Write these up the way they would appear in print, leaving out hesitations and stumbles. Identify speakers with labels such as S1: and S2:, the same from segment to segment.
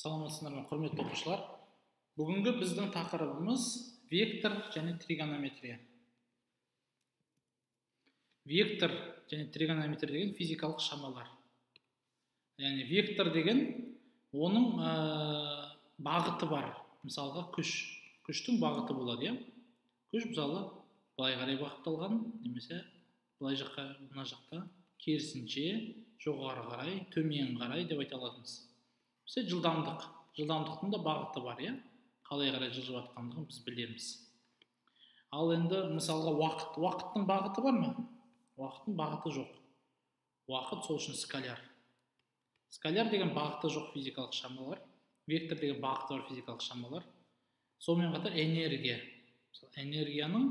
S1: Саламатсыздар ма, құрметті оқушылар. Бүгінгі біздің тақырыбымыз вектор және тригонометрия. Вектор және тригонометрия деген физикалық шамалар. Яғни вектор деген оның бағыты бар. Мысалға күштің бағыты болады, күш мысалы былай қарай бағытталған, немесе былай жаққа, мына жақта керісінше жоғары қарай, төмен қарай деп айта алатынбыз. Mesela жылдамдықтың да бағыты бар, қалай қарай жылжып жатқандығын біз білеміз. Ал енді мысалға уақыттың бағыты бар ма? Уақыттың бағыты жоқ. Уақыт сол үшін скаляр. Скаляр деген бағыты жоқ физикалық шамалар, вектор деген бағыты бар физикалық шамалар. Сонымен қатар энергия. Энергияның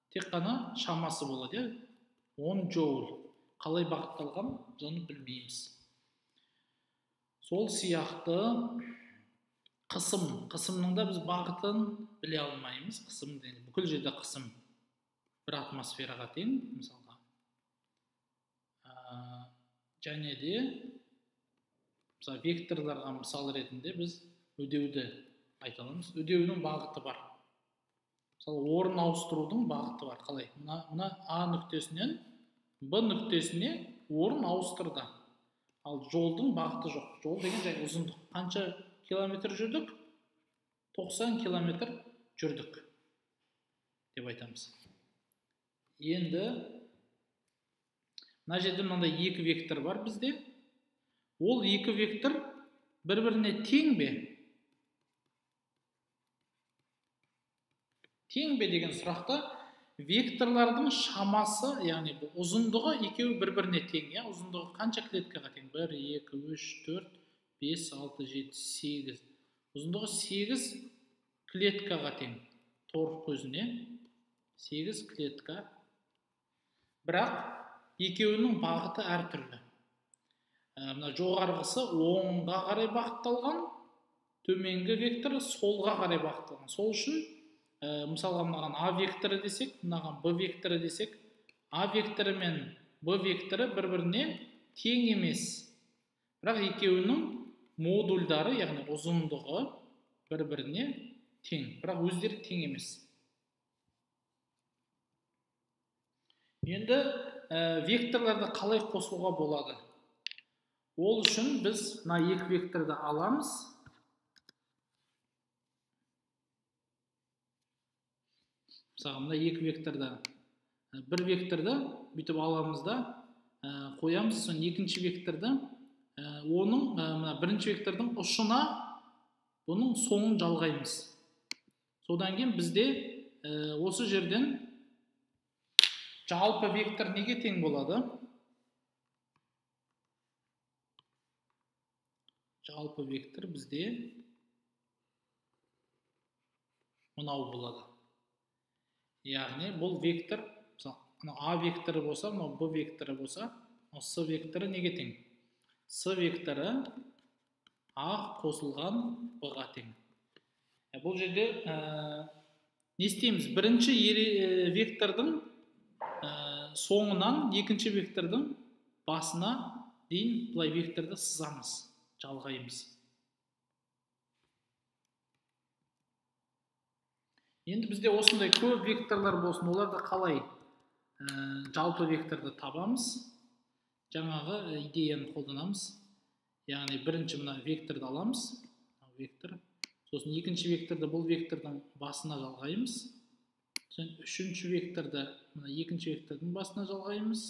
S1: тек қана шамасы болады, 10 джоуль. Қалай бағытталған, оны білмейміз. Сол сияқты қысымның да біз бағытын біле алмаймыз. Қысым деген бүкіл жерде қысым бір атмосфераға тең, мысалға. Және де мысалы векторларға мысал ретінде біз үдеуді айта аламыз. Үдеудің бағыты бар. Мысалы орын ауыстырудың бағыты бар. Қалай? Мына А нүктесінен Б нүктесіне орын ауыстырды. Ал жолдың бағыты жоқ. Жол деген жай ұзындық. Қанша километр жүрдік? 90 километр жүрдік деп айтамыз. Енді мына жерде мынандай екі вектор бар бізде. Ол екі вектор бір-біріне тең бе? Тең бе деген сұрақта векторлардың шамасы, яғни ұзындығы екеуі бір-біріне тең, ұзындығы қанша клеткаға тең? 1, 2, 3, 4, 5, 6, 7, 8. Ұзындығы 8 клеткаға тең. Тор көзіне 8 клетка. Бірақ екеуінің бағыты әртүрлі. Мына жоғарғысы оңға қарай бағытталған, төменгі векторы солға қарай бағытталған. Сол үшін мысалға мынаған А векторы десек, мынаған Б векторы десек, А векторы мен Б векторы бір-біріне тең емес. Бірақ екеуінің модульдары, яғни ұзындығы бір-біріне тең. Бірақ өздері тең емес. Енді векторларды қалай қосуға болады? Ол үшін біз мына екі векторды аламыз. Мысалы, мына екі векторды, бір векторды бүйтіп аламыз да, қоямыз, соң екінші векторды, оның бірінші вектордың ұшына бұның соңын жалғаймыз. Содан кейін бізде осы жерден жалпы вектор неге тең болады? Жалпы вектор бізде мынау болады. Яғни бұл вектор, А векторы болса, Б векторы болса, С векторы неге тең? С векторы А қосылған Б-ға тең. Бұл жерде не істейміз? Бірінші вектордың соңынан екінші вектордың басына дейін бұлай векторды сызамыз, жалғаймыз. Енді бізде осындай көп векторлар болсын, оларды қалай жалпы векторды табамыз? Жаңағы идеяны қолданамыз. Яғни бірінші мына векторды аламыз, вектор. Сосын екінші векторды бұл вектордың басына жалғаймыз. Сосын үшінші векторды мына екінші вектордың басына жалғаймыз.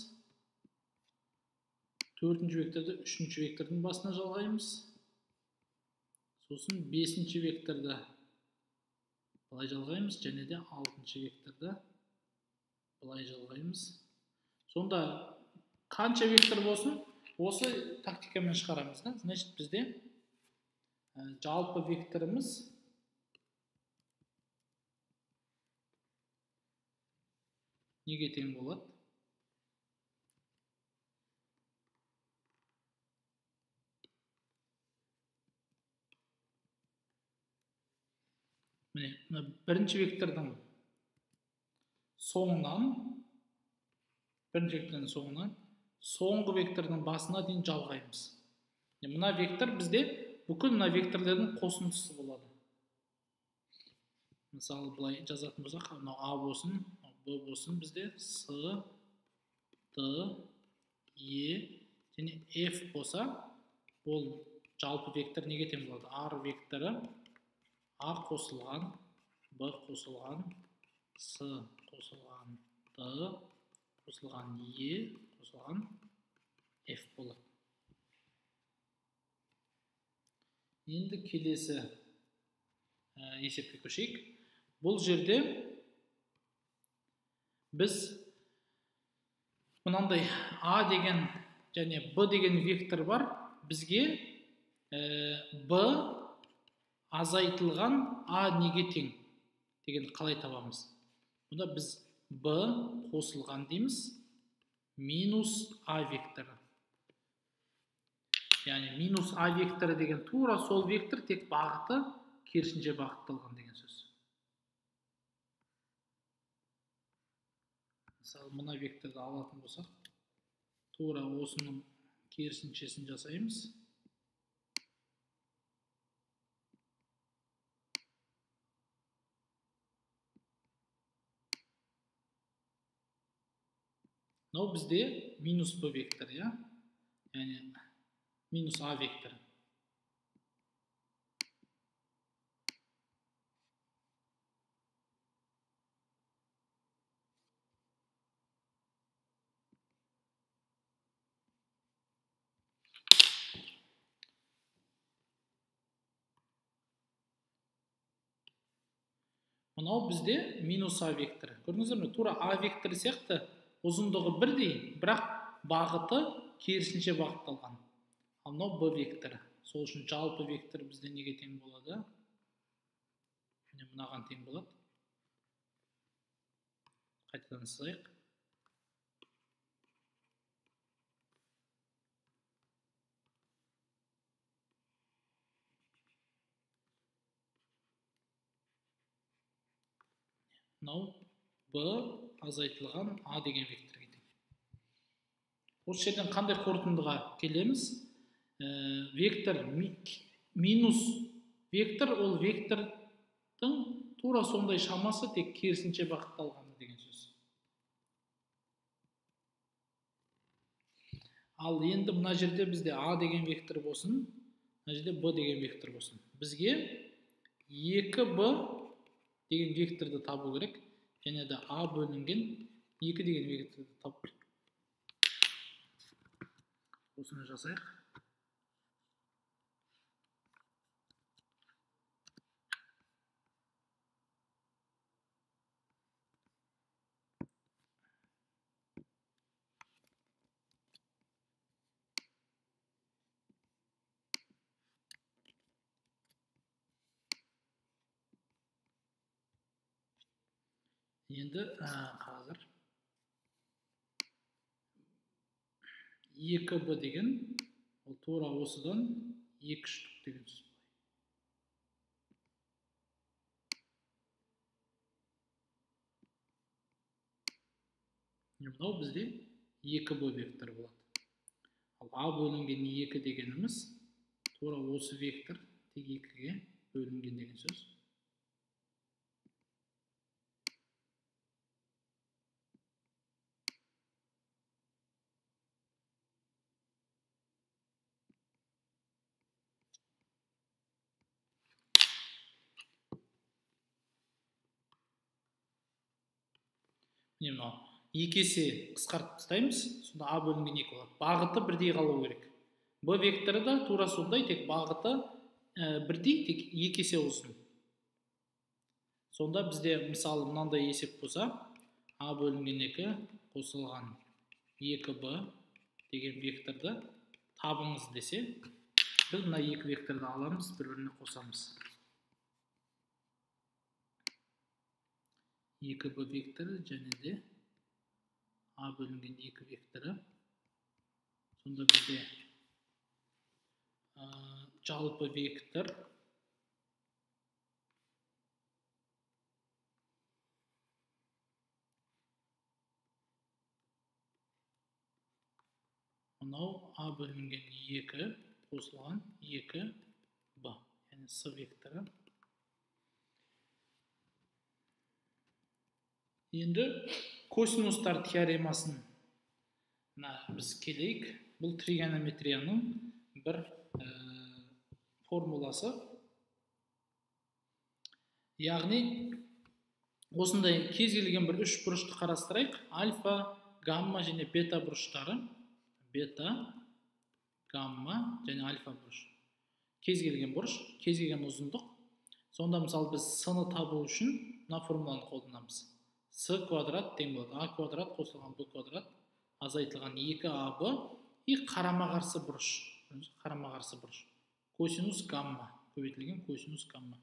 S1: Төртінші векторды үшінші вектордың басына жалғаймыз. Сосын бесінші векторды былай жалғаймыз, және де алтыншы векторды былай жалғаймыз. Сонда қанша вектор болсын, осы тактикамен шығарамыз. Значит, бізде жалпы векторымыз неге тең болады? Міне, бірінші вектордың соңынан, соңғы вектордың басына дейін жалғаймыз. Мына вектор бізде бүкіл мына векторлардың қосындысы болады. Мысалы, былай жазатын болсақ, мынау А болсын, Б болсын, бізде С, Д, Е және F болса, ол жалпы вектор неге тең болады? R векторы А қосылған, Б қосылған, С қосылған, Д қосылған, Е қосылған, F болады. Енді келесі есепке көшейік. Бұл жерде біз мынандай А деген және Б деген вектор бар. Бізге Б азайтылған А неге тең деген қалай табамыз? Бұнда біз Б қосылған дейміз, минус А векторы. Яғни минус А векторы деген тура сол вектор, тек бағыты керісінше бағытталған деген сөз. Мысалы, мына векторды алатын болсақ, тура осының керісіншесін жасаймыз. Мынау бізде минус Б вектор, яғни минус А векторы. Мынау бізде минус А векторы. Көрдіңіздер ме? Тура А векторы сияқты ұзындығы бірдей, бірақ бағыты керісінше бағытталған. Ал мынау Б векторы. Сол үшін жалпы вектор бізде неге тең болады? Мынаған тең болады. Қайтадан сызайық. Мынау Б азайтылған А деген векторға тең. Осы жерден қандай қорытындыға келеміз? Вектор минус вектор, ол вектордың тура сондай шамасы, тек керісінше бағытталғаны деген сөз. Ал енді мына жерде бізде А деген вектор болсын, мына жерде Б деген вектор болсын. Бізге 2Б деген векторды табу керек, және де А бөлінген 2 деген векторды табу керек. Осыны жасайық. Енді қазір 2Б деген, ол тура осыдан 2 штук деген сөз. Мынау бізде 2Б векторы болады. Ал А бөлінген 2 дегеніміз тура осы вектор тек 2-ге бөлінген деген сөз. Мынау 2 есе қысқартып тастаймыз, сонда А бөлінген 2 болады. Бағыты бірдей қалу керек. Б векторы да тура сондай, тек бағыты бірдей, тек 2 есе ұзын. Сонда бізде мысалы мынандай есеп болса, А бөлінген 2 қосылған 2Б деген векторды табыңыз десе, біз мына 2 векторды аламыз, бір-біріне қосамыз. 2Б векторы және де А бөлінген 2 векторы. Сонда бізде жалпы вектор мынау А бөлінген 2 қосылған 2b. Яғни с векторы. Енді косинустар теоремасын біз келейік. Бұл тригонометрияның бір формуласы. Яғни осындай кез келген бір үш бұрышты қарастырайық. Альфа, гамма және бета бұрыштары. Бета, гамма және альфа бұрыш. Кез келген бұрыш, кез келген ұзындық. Сонда мысалы біз с-ны табу үшін мына формуланы қолданамыз. С квадрат тең болады. А квадрат қосылған Б квадрат азайтылған 2АБ и қарама-қарсы бұрыш. Қарама-қарсы бұрыш. Косинус гамма. Көбейтілген косинус гамма.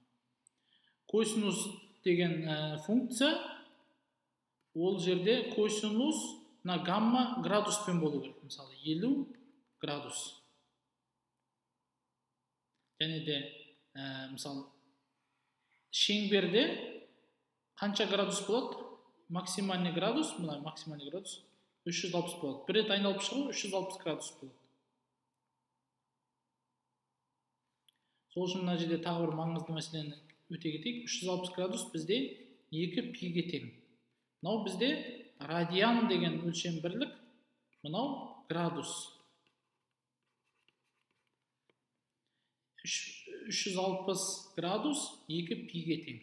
S1: Косинус деген функция, ол жерде косинус на гамма градуспен болу керек. Мысалы 50 градус. Және де мысалы шеңберде қанша градус болады? Максимальный градус, мына максимальный градус 360 болады. Бір рет айналып шығу 360 градус болады. Сол үшін мына жерде тағы бір маңызды мәселені өте кетейік. 360 градус бізде 2 пиге тең. Мынау бізде радиан деген өлшем бірлік, мынау градус. 360 градус 2 пиге тең.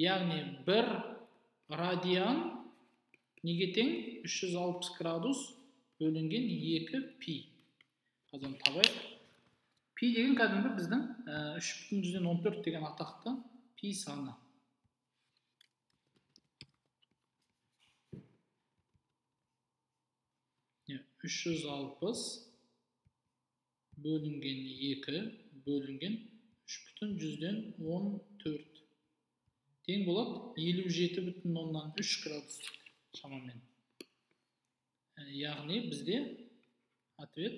S1: Яғни 1 радиан неге тең? 360 градус бөлінген 2 пи. Қазір табайық. Пи деген кәдімгі біздің 3,14 деген атақты пи саны. Yeah, 360 бөлінген 2 бөлінген 3,14 тең болады 57,3 градус шамамен. Яғни бізде ответ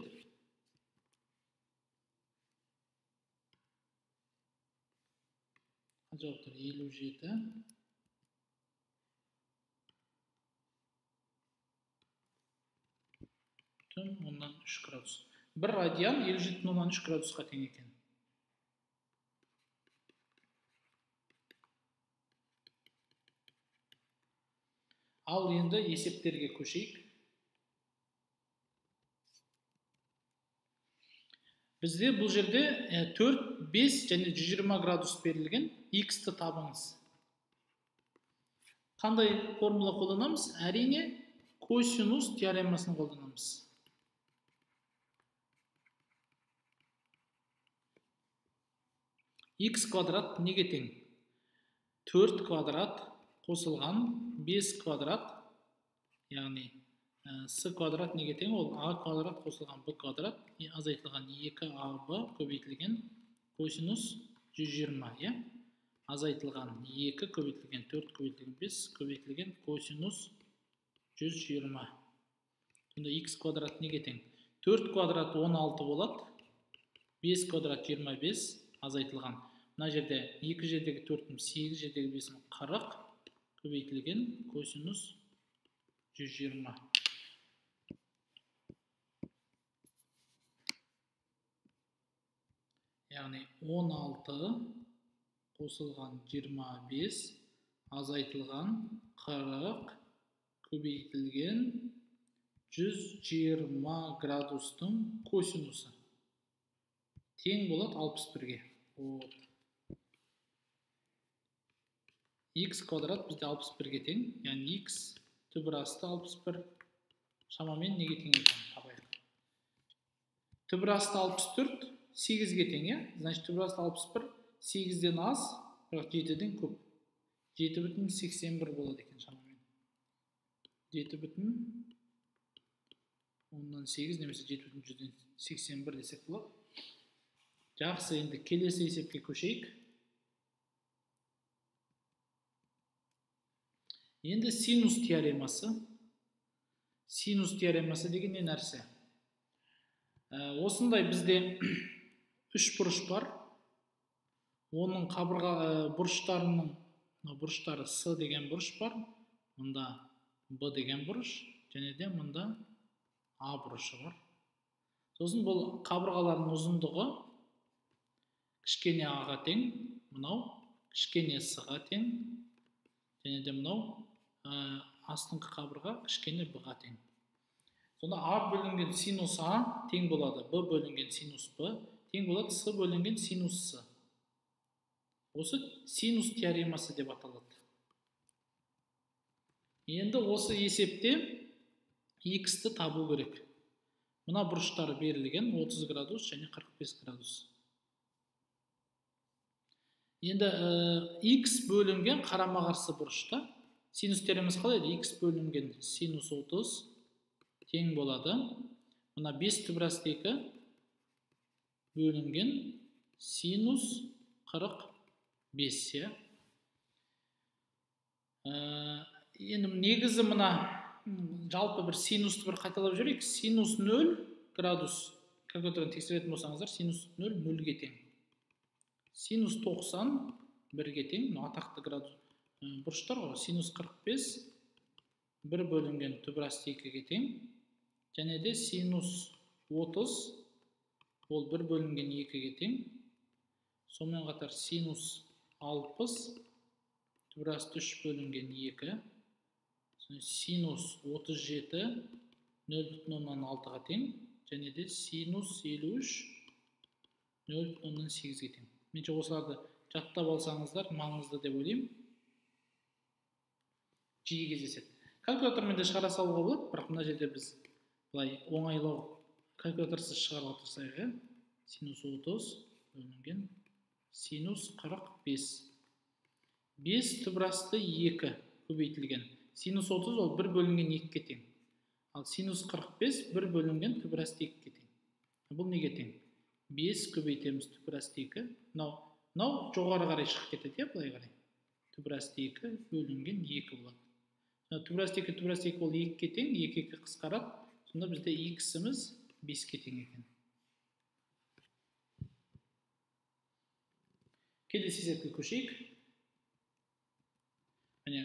S1: жауаптар 57,3 градус. Бір радиан 57,3 градусқа тең екен. Ал енді есептерге көшейік. Бізде бұл жерде 4, 5 және 120 градус берілген. X-ті табыңыз. Қандай формула қолданамыз? Әрине, косинус теоремасын қолданамыз. X квадрат неге тең? 4 квадрат қосылған 5 квадрат, яғни с квадрат неге тең? Ол а квадрат қосылған б квадрат, азайтылған 2аб көбейтілген косинус 120, азайтылған 2 көбейтілген 4 көбейтілген 5 көбейтілген косинус 120. Сонда x квадрат неге тең? 4 квадрат 16 болады, 5 квадрат 25 азайтылған. Мына жерде 2 жердегі 4-ім 8, жердегі 5-ім 40 көбейтілген косинус 120. Яғни 16 қосылған 25 азайтылған 40 көбейтілген 120 градустың косинусы тең болады 61-ге. X квадрат бізде 61-ге тең, яғни X түбір асты 61 шамамен неге тең екен? Табайық. Түбір асты 64 8-ге тең, значит түбір асты 61 8-ден аз, бірақ 7-ден көп. 7,81 болады екен шамамен. 7,8 немесе 7,181 десек болады. Жақсы, енді келесі есепке көшейік. Енді синус теоремасы. Синус теоремасы деген не нәрсе? Осындай бізде 3 бұрыш бар. Оның қабырға бұрыштары С деген бұрыш бар. Мұнда Б деген бұрыш, және де мұнда А бұрышы бар. Сосын бұл қабырғалардың ұзындығы кішкене А-ға тең, мынау кішкене С-ға тең, және де мынау астыңғы қабырға кішкене Б-ға тең. Сонда А бөлінген синус А тең болады Б бөлінген синус Б, тең болады С бөлінген синус С. Осы синус теоремасы деп аталады. Енді осы есепте X-ті табу керек. Мына бұрыштары берілген 30 градус және 45 градус. Енді X бөлінген қарама-қарсы бұрышта синус теоремасы қалай еді? X бөлінген синус 30 тең болады. Мына 5 түбірасты 2 бөлінген синус 45. Енді негізі мына жалпы бір синусты бір қайталап жүрейік. Синус 0 градус. Калькулятордан тексеретін болсаңыздар, синус 0 0-ге тең. Синус 90 1-ге тең. Атақты градус бұрыштар ғой. Синус 45 1 бөлінген түбірасты 2-ге тең. Және де синус 30 ол 1 бөлінген 2-ге тең. Сонымен қатар синус 60 түбірасты 3 бөлінген 2. Синус 37 0,6-ға тең. Және де синус 53 0,8-ге тең. Менше осыларды жаттап алсаңыздар маңызды деп ойлаймын. Жиі кездеседі. Калькулятормен де шығара салуға болады, бірақ мына жерде біз былай оңайлау калькуляторсыз шығаруға тырысайық. Синус 30 бөлінген синус 45. 5 түбірасты 2 көбейтілген. Синус 30 ол 1 бөлінген 2-ге тең. Ал синус 45 1 бөлінген түбірасты 2-ге тең. Бұл неге тең? 5 көбейтеміз түбірасты 2. Мынау жоғары қарай шығып кетеді, былай қарай. Түбірасты 2 бөлінген 2 болады. Түбірасты 2 ол 2-ге тең, 2-ге қысқарады. Сонда бізде X-іміз 5-ге тең екен. Келесі есепке көшейік. Міне,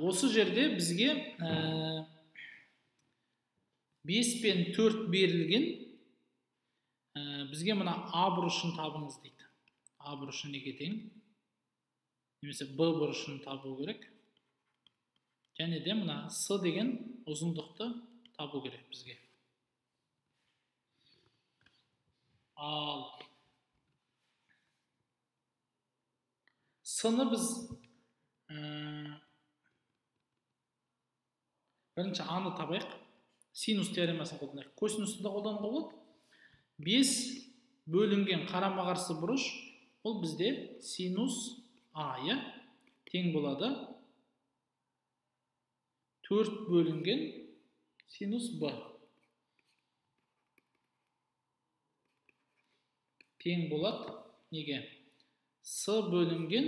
S1: осы жерде бізге 5 пен 4 берілген. Бізге мына А бұрышын табыңыз дейді. А бұрышы неге тең? Немесе Б бұрышын табу керек. Және де мына С деген ұзындықты табу керек бізге. Ал С-ны біз бірінші А-ны табайық. Синус теоремасын қолданайық. Косинусты да қолдануға болады. 5 бөлінген қарама-қарсы бұрыш ол бізде синус А, тең болады 4 бөлінген синус Б. Тең болады неге? С бөлінген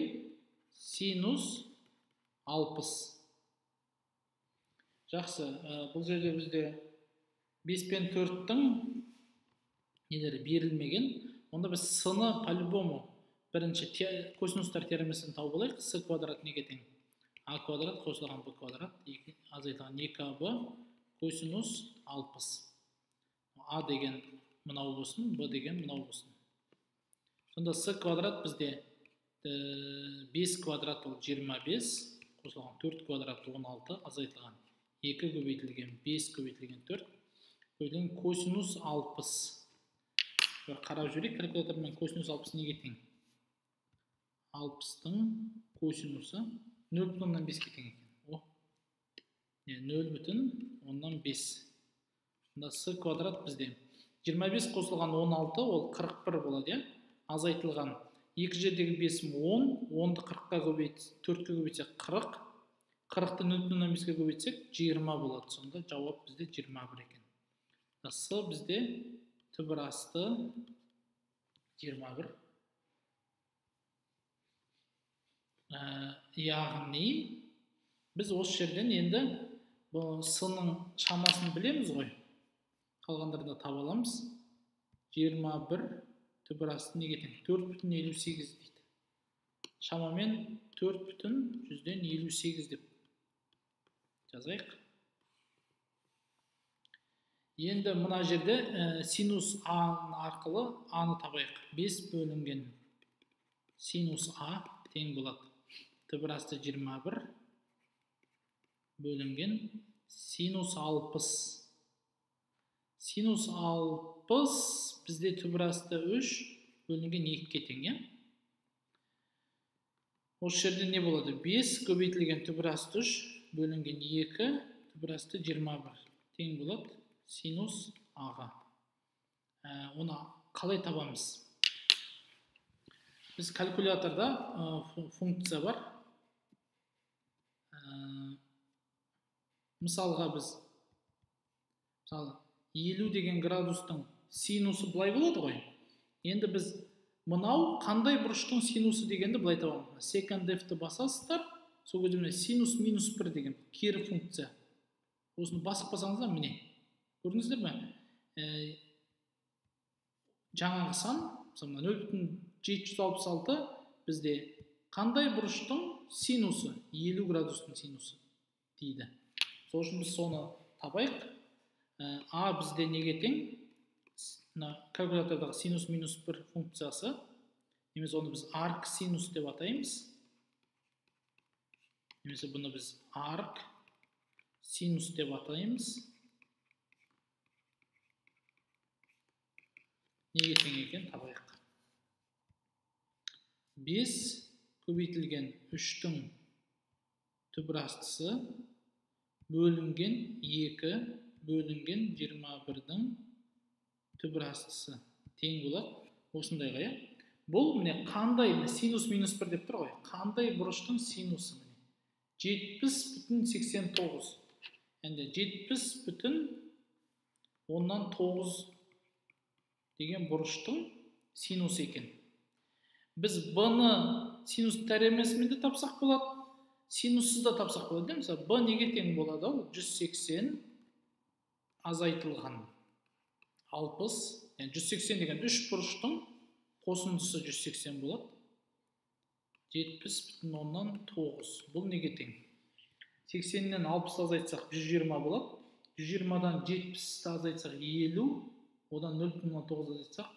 S1: синус 60. Жақсы, бұл жерде бізде 5 пен 4-тің нелері берілмеген. Онда біз С-ны по-любому бірінші косинустар теоремасын тауып алайық. С квадрат неге тең? А квадрат қосылған Б квадрат, азайтылған 2АБ косинус 60. А деген мынау болсын, Б деген мынау болсын. Сонда С квадрат бізде 5 квадрат ол 25, қосылған 4 квадрат 16, азайтылған 2 көбейтілген 5 көбейтілген 4, көбейтілген косинус 60. Қарап жүрейік, калькулятормен косинус 60 неге тең? 60-тың косинусы 0,5-ге тең екен. 0,5. Сонда С квадрат бізде 25 қосылған 16 ол 41 болады, азайтылған 2 жердегі 5-ім 10, 10-ды 40-қа көбейтсек, 4-ке көбейтсек 40, 40-ты 0,5-ге көбейтсек 20 болады. Сонда жауап бізде 21 екен. С бізде түбірасты 21. Яғни біз осы жерден енді С-ның шамасын білеміз ғой. Қалғандарды таба аламыз. 21 түбірасты неге тең? 4,58 дейді. Шамамен 4,58 деп жазайық. Енді мына жерде синус А арқылы Аны табайық. 5 бөлінген синус А тең болады. Түбір асты 21 бөлінген синус 60. Синус 60 бізде түбір асты 3 бөлінген 2-ке тең, е? Осы жерде не болады? 5 көбейтілген түбір асты 3 бөлінген 2 түбір асты 21 тең болады синус Аға. Оны қалай табамыз? Біз калькуляторда функция бар. Мысалға біз 50 деген градустың синусы былай болады ғой. Енді біз мынау қандай бұрыштың синусы дегенді былай табамыз. Second F-ті басасыздар, сол кезде синус минус 1 деген кері функция. Осыны басып басаңыздар, міне. Көрдіңіздер ме? Жаңағы сан, 0,766 бізде қандай бұрыштың синусы, 50 градустың синусы дейді. Сол үшін біз соны табайық. А бізде неге тең? Калькулятордағы синус минус 1 функциясы. Немесе оны біз арк синус деп атаймыз. Немесе бұны біз арк синус деп атаймыз. Неге тең екен табайық. 5 көбейтілген 3-тің түбір астысы бөлінген 2 бөлінген 21-дің түбір астысы тең болады. Осындай ғая. Бұл міне қандай синус минус 1 деп тұр ғой. Қандай бұрыштың синусы міне? 70,89. Енді 70,9 деген бұрыштың синусы екен. Біз бұны синус теоремасымен де тапсақ болады, синуссыз да тапсақ болады. Мысалы, б неге тең болады? 180 азайтылған 60. Yani 180 деген 3 бұрыштың қосындысы 180 болады. 70,9. Бұл неге тең? 80-нен 60 азайтсақ 120 болады. 120-дан 70 азайтсақ 50. Одан 0,9 азайтсақ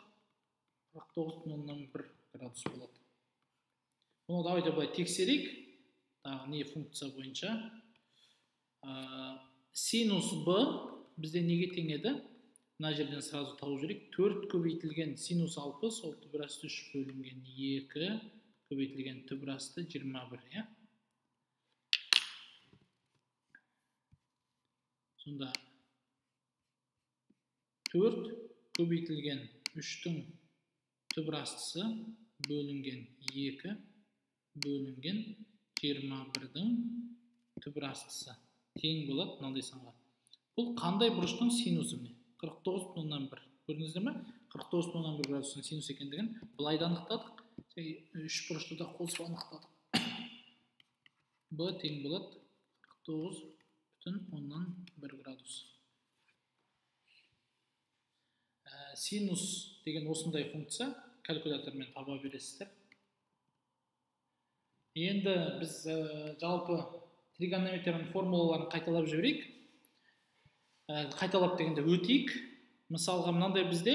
S1: 49,1 градус болады. Оны давайте былай тексерейік. Не функция бойынша. Синус b бізде неге тең еді? Мына жерден сразу тауып жүрейік. 4 көбейтілген синус 60, ол түбір асты 3 бөлінген 2 көбейтілген түбір асты 21. Сонда 4 көбейтілген 3-тің түбір астысы бөлінген 2 бөлінген 21-дің түбір астысы тең болады мынандай санға. Бұл қандай бұрыштың синусы міне? 49,1. Көрдіңіздер ме? 49,1 градустың синус екендігін былайда анықтадық. 3 бұрышты да қосып анықтадық. Б тең болады 49,1 градус. Синус деген осындай функция калькулятормен таба бересіздер. Енді біз жалпы тригонометрияның формулаларын қайталап жіберейік. Қайталап дегенде өтейік. Мысалға мынандай бізде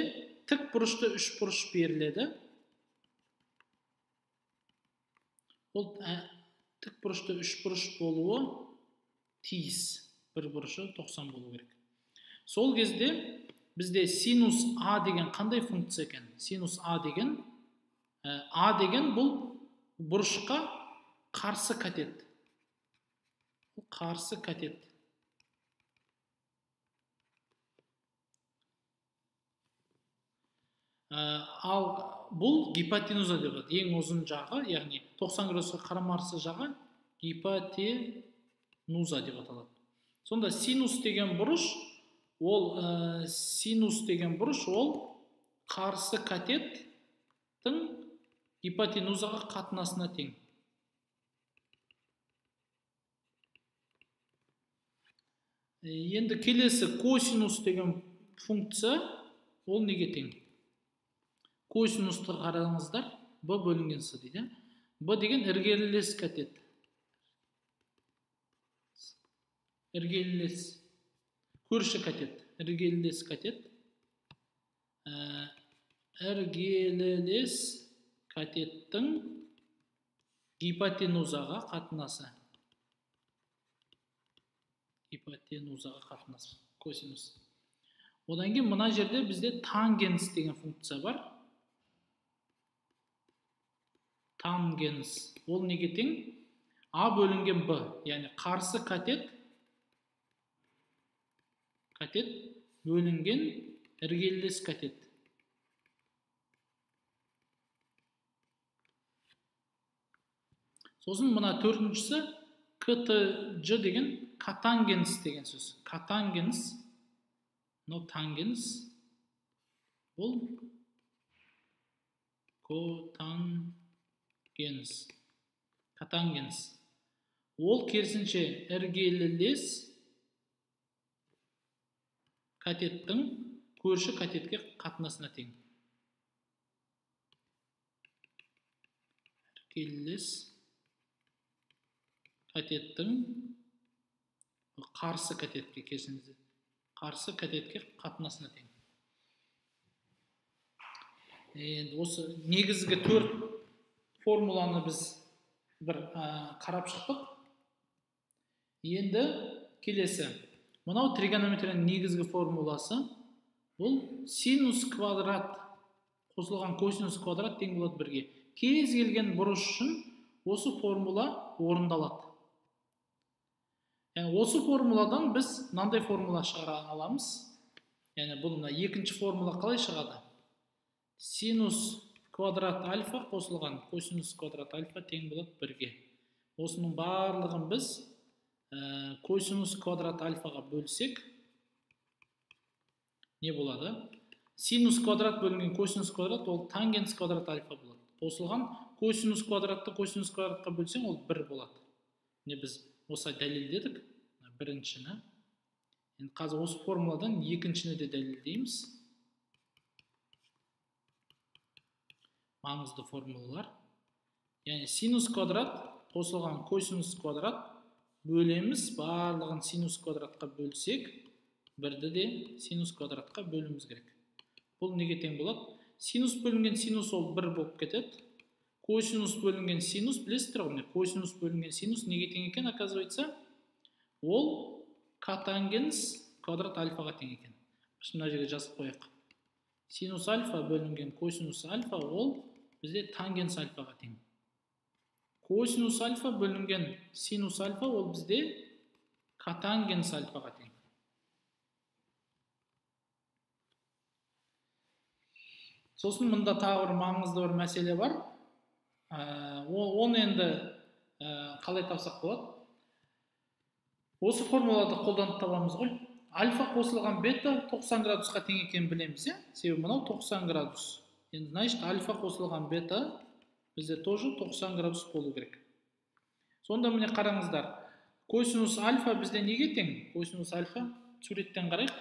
S1: тік бұрышты 3 бұрыш беріледі. Ол тік бұрышты 3 бұрыш болуы тиіс. Бір бұрышы 90 болу керек. Сол кезде бізде синус А деген қандай функция екен? Синус А деген бұл бұрышқа қарсы катет. Қарсы катет. Ал бұл гипотенуза деп аталады. Ең ұзын жағы, яғни 90 градусқа қарама-қарсы жағы гипотенуза деп аталады. Сонда синус деген бұрыш, ол қарсы катеттің гипотенузаға қатынасына тең. Енді келесі косинус деген функция, ол неге тең? Косинусты қараңыздар, b бөлінген с дейді. b деген іргелес катет. Іргелес көрші катет. іргелілес катет. Іргелілес катеттің гипотенузаға қатынасы. Гипотенузаға қатынасы. Косинус. Одан кейін мына жерде бізде тангенс деген функция бар. Тангенс. Ол неге тең? А бөлінген Б. Яғни қарсы катет бөлінген іргелілес катет. Сосын мына төртіншісі КТЖ деген катангенс деген сөз. Катангенс, но тангенс, бұл катангенс. Ол керісінше іргелілес катеттің көрші катетке қатынасына тең. Іргелілес катеттің қарсы катетке керісінше қарсы катетке қатынасына тең. Осы негізгі төрт формуланы біз бір қарап шықтық. Енді келесі. Мынау тригонометрияның негізгі формуласы. Бұл синус квадрат қосылған косинус квадрат тең болады бірге. Кез келген бұрыш үшін осы формула орындалады. Яғни осы формуладан біз мынандай формула шығара аламыз. Яғни бұл екінші формула қалай шығады? Синус квадрат альфа қосылған косинус квадрат альфа тең болады бірге. Осының барлығын біз косинус квадрат альфаға бөлсек, не болады? Синус квадрат бөлінген косинус квадрат, ол тангенс квадрат альфа болады. Қосылған косинус квадратты косинус квадратқа бөлсең, ол 1 болады. Не біз осылай дәлелдедік, біріншіні. Енді қазір осы формуладан екіншіні де дәлелдейміз. Маңызды формулалар. Яғни синус квадрат қосылған косинус квадрат бөлеміз, барлығын синус квадратқа бөлсек, бірді де синус квадратқа бөліміз керек. Бұл неге тең болады? Синус бөлінген синус ол 1 болып кетеді. Косинус бөлінген синус, білесіздер ғой, косинус бөлінген синус неге тең екен, оказывается? Ол катангенс квадрат альфаға тең екен. Мына жерге жазып қояйық. Синус альфа бөлінген косинус альфа ол бізде тангенс альфаға тең. Косинус альфа бөлінген синус альфа ол бізде катангенс альфаға тең. Сосын мұнда тағы бір маңызды бір мәселе бар. Оны енді қалай тапсақ болады? Осы формулады қолданып табамыз ғой. Альфа қосылған бета 90 градусқа тең екенін білеміз, себебі мынау 90 градус. Енді значит альфа қосылған бета бізде тоже 90 градус болу керек. Сонда міне қараңыздар. Косинус альфа бізде неге тең? Косинус альфа суреттен қарайық.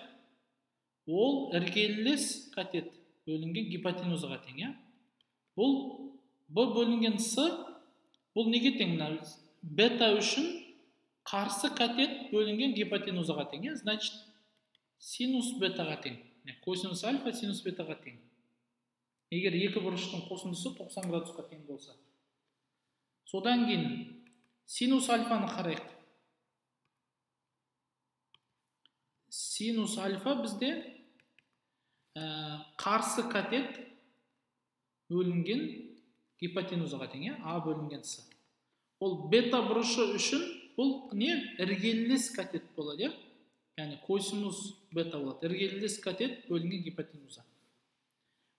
S1: Ол іргелілес катет бөлінген гипотенузаға тең, Бұл Б бөлінген С, бұл неге тең? Бета үшін қарсы катет бөлінген гипотенузаға тең, Значит, синус бетаға тең. Косинус альфа синус бетаға тең. Егер екі бұрыштың қосындысы 90 градусқа тең болса. Содан кейін синус альфаны қарайық. Синус альфа бізде қарсы катет бөлінген гипотенузаға тең, А бөлінген С. Ол бета бұрышы үшін бұл не? Іргелілес катет болады, Яғни косинус бета болады. Іргелілес катет бөлінген гипотенуза.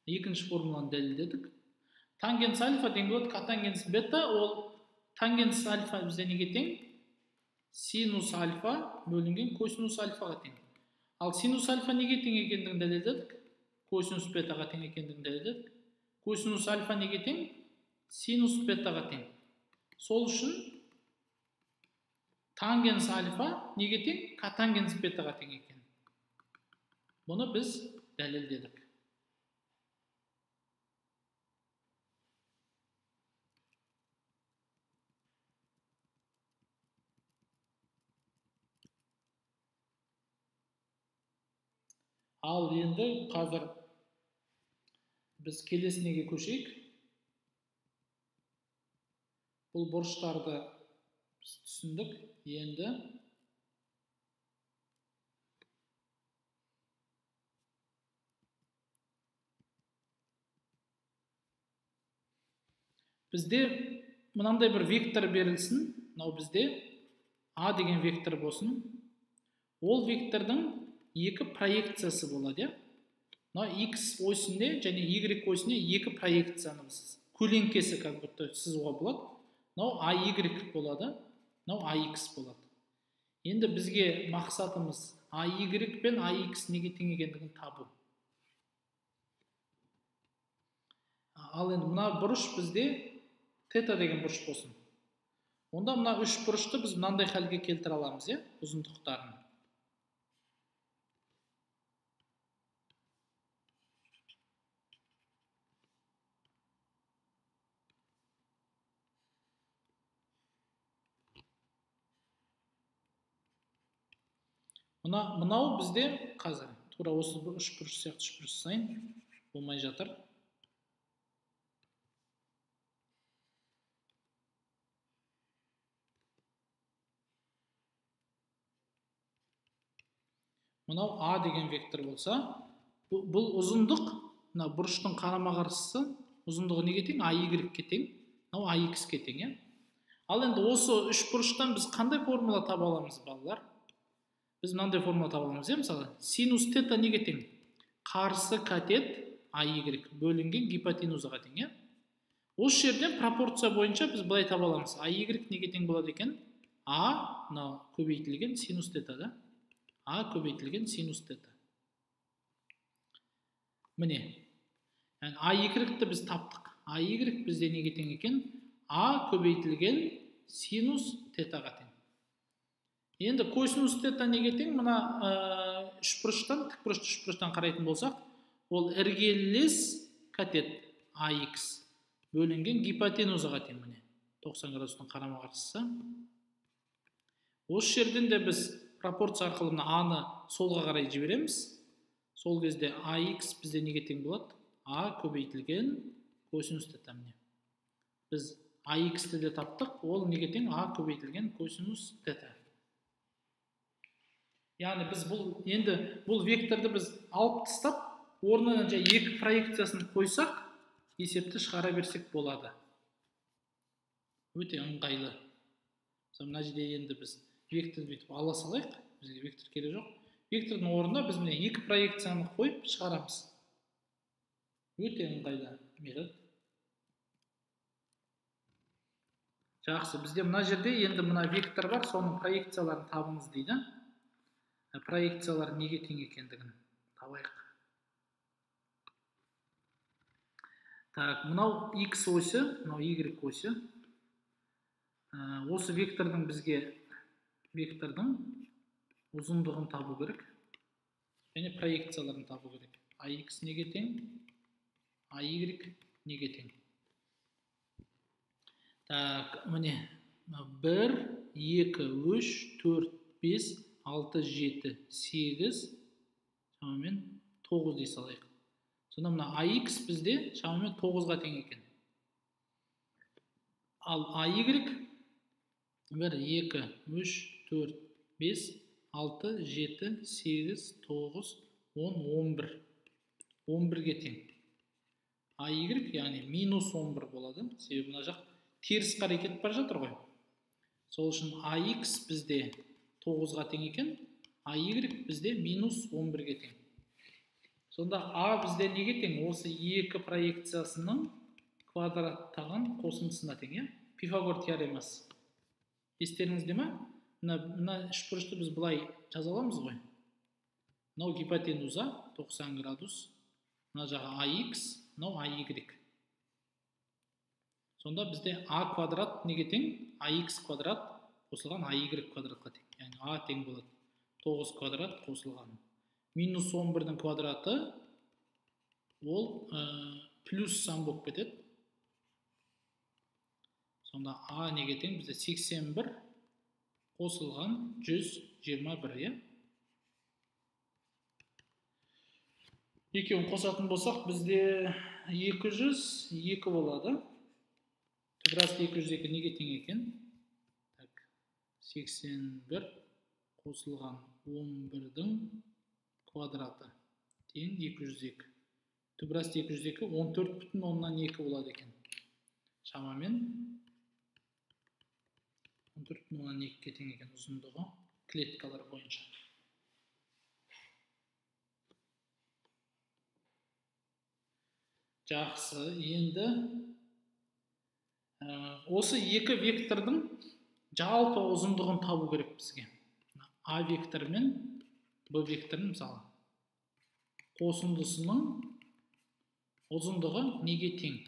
S1: Екінші формуланы дәлелдедік. Тангенс альфа тең болады катангенс бета, ол тангенс альфа бізде неге тең? Синус альфа бөлінген косинус альфаға тең. Ал синус альфа неге тең екендігін дәлелдедік? Косинус бетаға тең екендігін дәлелдедік. Косинус альфа неге тең? Синус бетаға тең. Сол үшін тангенс альфа неге тең? Катангенс бетаға тең екен. Бұны біз дәлелдедік. Ал енді қазір біз келесінеге көшейік. Бұл бұрыштарды біз түсіндік. Енді бізде мынандай бір вектор берілсін. Мынау бізде А деген вектор болсын. Ол вектордың екі проекциясы болады, иә? Мына X осіне және Y осіне екі проекцияны біз көлеңкесі как будто сызуға болады. Мынау AY болады, мынау AX болады. Енді бізге мақсатымыз AY пен AX неге тең екендігін табу. Ал енді мына бұрыш бізде тета деген бұрыш болсын. Онда мына үш бұрышты біз мынандай халге келтіре аламыз, иә? Ұзындықтарын. Мынау бізде қазір тура осы үш бұрыш сияқты үш бұрыш сайын болмай жатыр. Мынау А деген вектор болса, бұл ұзындық, мына бұрыштың қарама қарсысы ұзындығы неге тең? AY-ге тең, мынау AX-ге тең, иә? Ал енді осы үш бұрыштан біз қандай формула таба аламыз, балалар? Біз мынандай формула таба аламыз, иә? Мысалы, синус тета неге тең? Қарсы катет AY бөлінген гипотенузаға тең, иә? Осы жерден пропорция бойынша біз былай таба аламыз. AY неге тең болады екен? А, мынау көбейтілген синус тета, да? А көбейтілген синус тета. Міне, AY-ті біз таптық. AY бізде неге тең екен? А көбейтілген синус тетаға тең. Енді косинус тета неге тең? Мына үш бұрыштан, тік бұрышты үш бұрыштан қарайтын болсақ, ол іргелес катет AX бөлінген гипотенузаға тең, міне. 90 градустың қарама қарсысы. Осы жерден де біз пропорция арқылы мына А-ны солға қарай жібереміз. Сол кезде AX бізде неге тең болады? А көбейтілген косинус тета, міне. Біз AX-ті де таптық, ол неге тең? А көбейтілген косинус тета. Яғни біз бұл векторды біз алып тастап, орнына екі проекциясын қойсақ, есепті шығара берсек болады. Өте ыңғайлы. Мына жерде енді біз векторды бүйтіп ала салайық, бізге вектор керек жоқ. Вектордың орнына біз міне екі проекцияны қойып шығарамыз. Өте ыңғайлы метод. Жақсы, бізде мына жерде енді мына вектор бар, соның проекцияларын табыңыз дейді. Проекциялар неге тең екендігін табайық. Так, мынау X осі, мынау Y осі. Осы вектордың бізге вектордың ұзындығын табу керек. Және проекцияларын табу керек. AX неге тең? AY неге тең? Так, міне 1, 2, 3, 4, 5, 6, 7, 8, шамамен 9 дей салайық. Сонда мына AX бізде шамамен 9-ға тең екен. Ал AY 1, 2, 3, 4, 5, 6, 7, 8, 9, 10, 11. 11-ге тең. AY, яғни минус 11 болады. Себебі мына жақ теріс қарай кетіп бара жатыр ғой. Сол үшін AX бізде 9-ға тең екен, AY бізде минус 11-ге тең. Сонда А бізде неге тең? Осы екі проекциясының квадраттаған қосындысына тең, иә? Пифагор теоремасы. Естеріңізде ме? Мына үш бұрышты біз былай жаза аламыз ғой. Мынау гипотенуза 90 градус, мына жағы AX, мынау AY. Сонда бізде А квадрат неге тең? AX квадрат қосылған AY квадратқа тең. Яғни А тең болады. 9 квадрат қосылған. Минус 11-дің квадраты ол плюс сан болып кетеді. Сонда А неге тең? Бізде 81 қосылған 121, е? Екеуін қосатын болсақ, бізде 202 болады. Түбірасты 202 неге тең екен? 81 қосылған 11-дің квадраты тең 202. Түбірасты 202 14,2 болады екен. Шамамен 14,2-ге тең екен ұзындығы клеткалар бойынша. Жақсы, енді осы екі вектордың жалпы ұзындығын табу керек бізге. А векторы мен Б векторын мысалы қосындысының ұзындығы неге тең?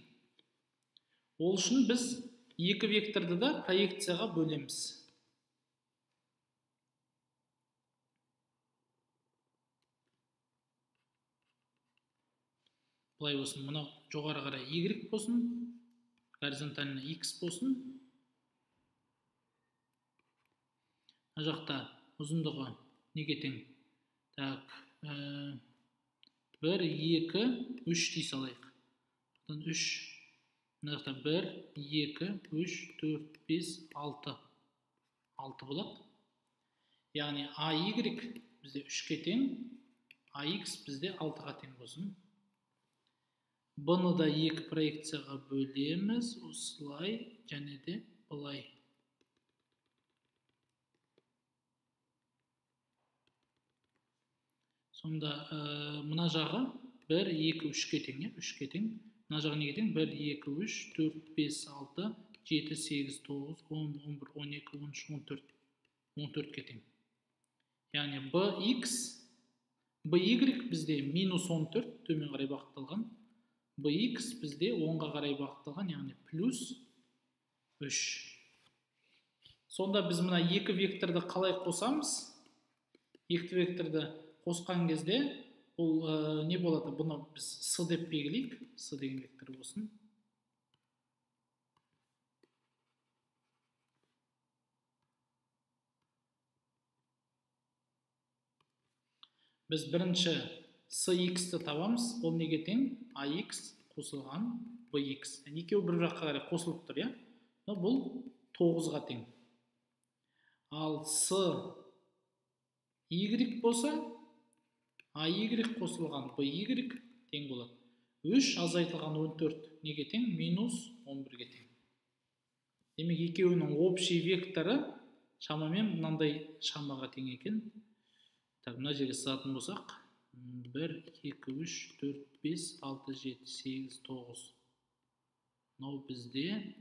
S1: Ол үшін біз екі векторды да проекцияға бөлеміз. Бұлай болсын, мұна жоғары қарай Y болсын, горизонтально X болсын. Мына жақта ұзындығы неге тең? Так, 1, 2, 3 дей салайық. 3, мына жақта 1, 2, 3, 4, 5, 6. 6 болады. Яғни AY бізде 3-ке тең, AX бізде 6-ға тең болсын. Бұны да екі проекцияға бөлеміз, осылай және де бұлай. Сонда мына жағы 1, 2, 3-ке тең, 3-ке тең. Мына жағы неге тең? 1, 2, 3, 4, 5, 6, 7, 8, 9, 10, 11, 12, 13, 14. 14-ке тең. Яғни BX, BY бізде минус 14, төмен қарай бағытталған. BX бізде 10-ға қарай бағытталған, яғни плюс 3. Сонда біз мына екі векторды қалай қосамыз? Екі векторды қосқан кезде ол не болады? Бұны біз С деп белгілейік. С деген вектор болсын. Біз бірінші CX-ті табамыз. Ол неге тең? AX қосылған BX. Екеуі бір жаққа қарай қосылып тұр, иә? Бұл 9-ға тең. Ал CY болса, AY қосылған BY тең болады. 3 азайтылған 14 неге тең? Минус 11-ге тең. Демек, екеуінің общий векторы шамамен мынандай шамаға тең екен. Так, мына жерге сызатын болсақ, 1, 2, 3, 4, 5, 6, 7, 8, 9. Мынау бізде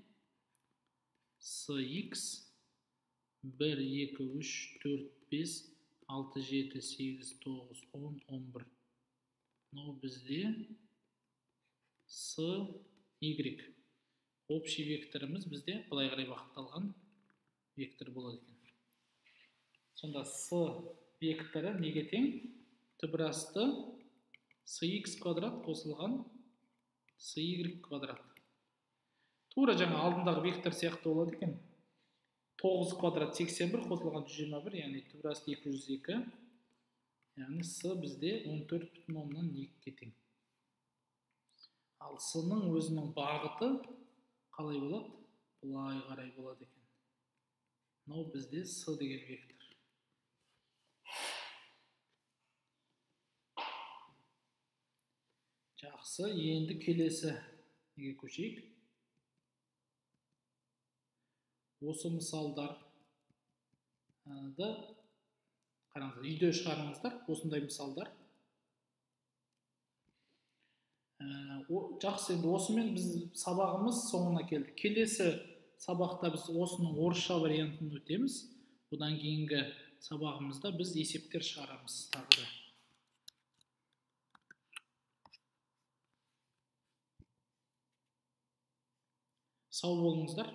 S1: CX 1, 2, 3, 4, 5, 6, 7, 8, 9, 10, 11. Мынау бізде CY. Общий векторымыз бізде былай қарай бағытталған вектор болады екен. Сонда С векторы неге тең? Түбірасты CX квадрат қосылған CY квадрат. Тура жаңа алдындағы вектор сияқты болады екен. 9 квадрат 81 қосылған 121, яғни түбірасты 202. Яғни С бізде 14,2-ге тең. Ал С-ның өзінің бағыты қалай болады? Бұлай қарай болады екен. Мынау бізде С деген вектор. Жақсы, енді келесі неге көшейік. Осы мысалдар қараңыздар, үйде шығарыңыздар, осындай мысалдар. Жақсы, енді осымен біз сабағымыз соңына келді. Келесі сабақта біз осының орысша вариантын өтеміз. Одан кейінгі сабағымызда біз есептер шығарамыз тағы да. Сау болыңыздар.